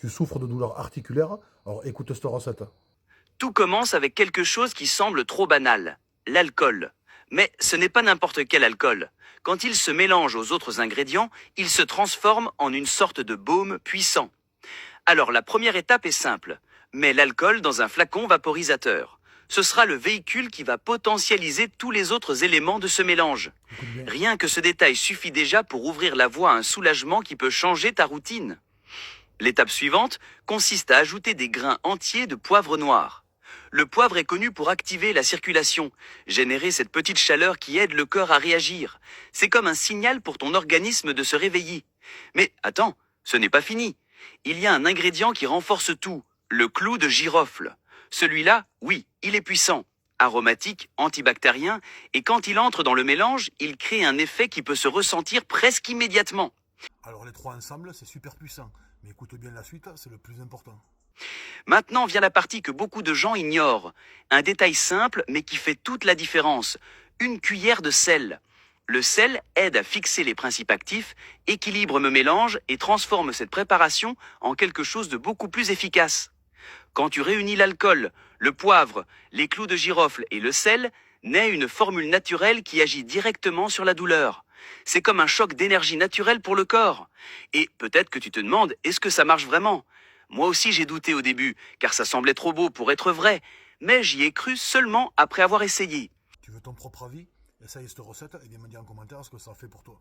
Tu souffres de douleurs articulaires, alors écoute cette recette. Tout commence avec quelque chose qui semble trop banal, l'alcool. Mais ce n'est pas n'importe quel alcool. Quand il se mélange aux autres ingrédients, il se transforme en une sorte de baume puissant. Alors la première étape est simple. Mets l'alcool dans un flacon vaporisateur. Ce sera le véhicule qui va potentialiser tous les autres éléments de ce mélange. Écoute bien. Rien que ce détail suffit déjà pour ouvrir la voie à un soulagement qui peut changer ta routine. L'étape suivante consiste à ajouter des grains entiers de poivre noir. Le poivre est connu pour activer la circulation, générer cette petite chaleur qui aide le corps à réagir. C'est comme un signal pour ton organisme de se réveiller. Mais attends, ce n'est pas fini. Il y a un ingrédient qui renforce tout, le clou de girofle. Celui-là, oui, il est puissant, aromatique, antibactérien, et quand il entre dans le mélange, il crée un effet qui peut se ressentir presque immédiatement. Alors les trois ensemble, c'est super puissant. Mais écoute bien la suite, c'est le plus important. Maintenant vient la partie que beaucoup de gens ignorent. Un détail simple mais qui fait toute la différence. Une cuillère de sel. Le sel aide à fixer les principes actifs, équilibre le mélange et transforme cette préparation en quelque chose de beaucoup plus efficace. Quand tu réunis l'alcool, le poivre, les clous de girofle et le sel, naît une formule naturelle qui agit directement sur la douleur. C'est comme un choc d'énergie naturelle pour le corps. Et peut-être que tu te demandes, est-ce que ça marche vraiment ? Moi aussi j'ai douté au début, car ça semblait trop beau pour être vrai, mais j'y ai cru seulement après avoir essayé. Tu veux ton propre avis? Essaye cette recette et viens me dire en commentaire ce que ça fait pour toi.